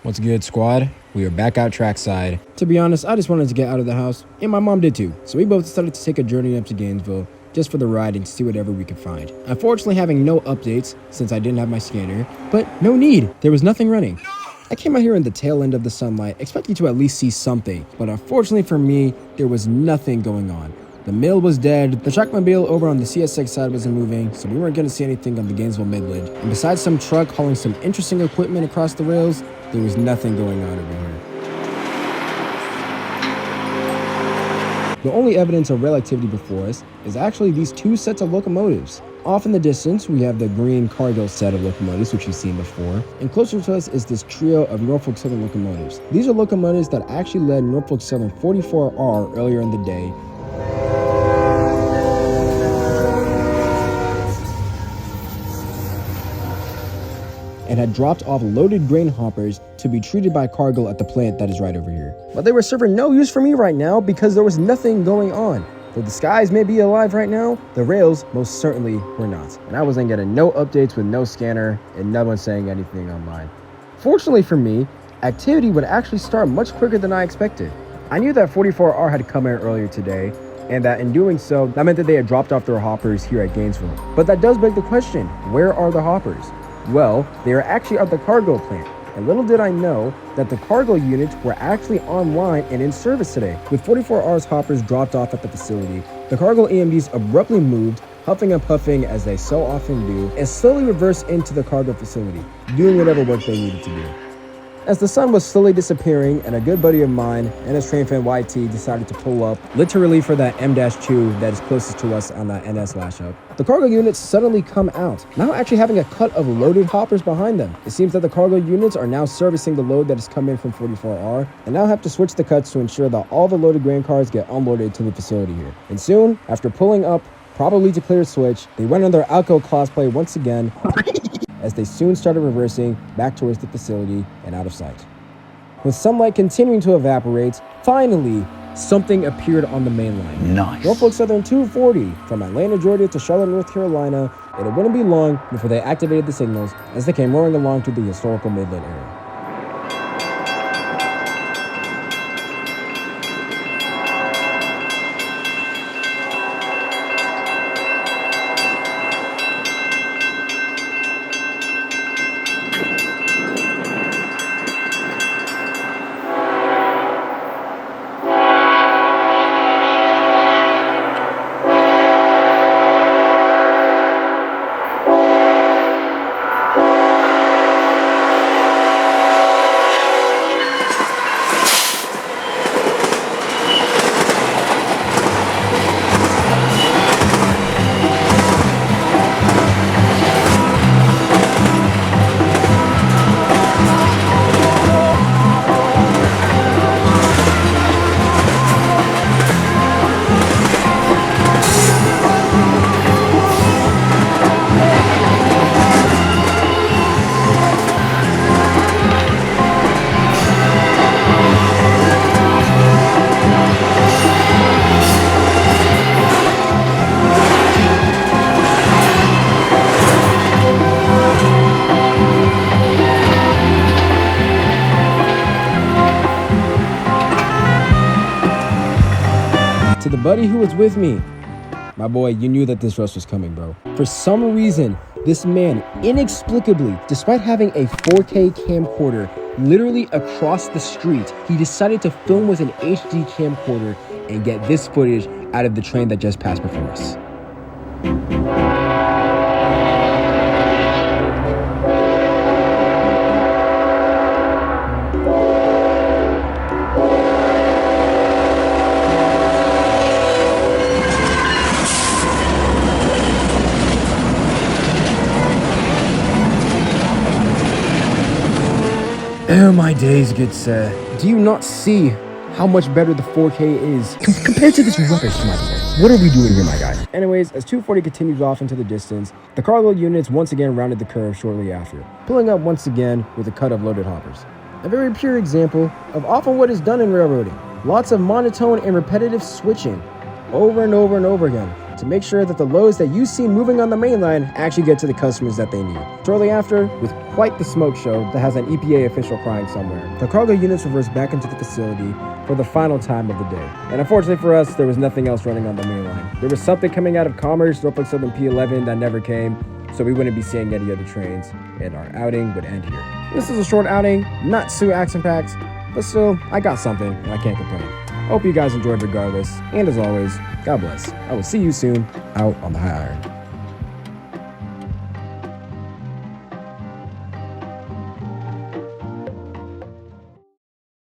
What's good, squad? We are back out trackside. To be honest, I just wanted to get out of the house, and my mom did too. So we both decided to take a journey up to Gainesville just for the ride and see whatever we could find. Unfortunately, having no updates since I didn't have my scanner, but no need. There was nothing running. I came out here in the tail end of the sunlight, expecting to at least see something, but unfortunately for me, there was nothing going on. The mill was dead, the trackmobile over on the CSX side wasn't moving, so we weren't going to see anything on the Gainesville Midland. And besides some truck hauling some interesting equipment across the rails, there was nothing going on over here. The only evidence of rail activity before us is actually these two sets of locomotives. Off in the distance, we have the green Cargill set of locomotives, which you've seen before, and closer to us is this trio of Norfolk Southern locomotives. These are locomotives that actually led Norfolk Southern 44R earlier in the day, and had dropped off loaded grain hoppers to be treated by Cargill at the plant that is right over here. But they were serving no use for me right now because there was nothing going on. Though the skies may be alive right now, the rails most certainly were not. And I wasn't getting no updates with no scanner and no one saying anything online. Fortunately for me, activity would actually start much quicker than I expected. I knew that 44R had come in earlier today, and that in doing so, that meant that they had dropped off their hoppers here at Gainesville. But that does beg the question, where are the hoppers? Well, they are actually at the Cargill plant, and little did I know that the Cargill units were actually online and in service today. With 44R's hoppers dropped off at the facility, the Cargill EMDs abruptly moved, huffing and puffing as they so often do, and slowly reversed into the Cargill facility, doing whatever work they needed to do. As the sun was slowly disappearing, and a good buddy of mine, NS YT, decided to pull up, literally for that M-2 that is closest to us on that NS lash-up, the cargo units suddenly come out, now actually having a cut of loaded hoppers behind them. It seems that the cargo units are now servicing the load that has come in from 44R, and now have to switch the cuts to ensure that all the loaded grain cars get unloaded to the facility here. And soon, after pulling up, probably to clear a switch, they went on their Alco cosplay once again, as they soon started reversing back towards the facility and out of sight. With sunlight continuing to evaporate, finally, something appeared on the main line. Nice. Norfolk Southern 240 from Atlanta, Georgia to Charlotte, North Carolina, and it wouldn't be long before they activated the signals as they came roaring along to the historical Midland area. To the buddy who was with me, my boy, you knew that this rush was coming, bro. For some reason, this man, inexplicably, despite having a 4K camcorder literally across the street, he decided to film with an HD camcorder and get this footage out of the train that just passed before us. Oh my days, good sir. Do you not see how much better the 4K is compared to this rubbish, my boy? What are we doing here, my guy? Anyways, as 240 continues off into the distance, the cargo units once again rounded the curve shortly after, pulling up once again with a cut of loaded hoppers. A very pure example of often what is done in railroading. Lots of monotone and repetitive switching. over and over and over again to make sure that the loads that you see moving on the main line actually get to the customers that they need. Shortly after, with quite the smoke show that has an EPA official crying somewhere, the cargo units reversed back into the facility for the final time of the day. And unfortunately for us, there was nothing else running on the main line. There was something coming out of Commerce, Norfolk Southern P11 that never came, so we wouldn't be seeing any other trains, and our outing would end here. This is a short outing, not too action-packed, but still, I got something, and I can't complain. I hope you guys enjoyed regardless, and as always, God bless. I will see you soon out on the high iron.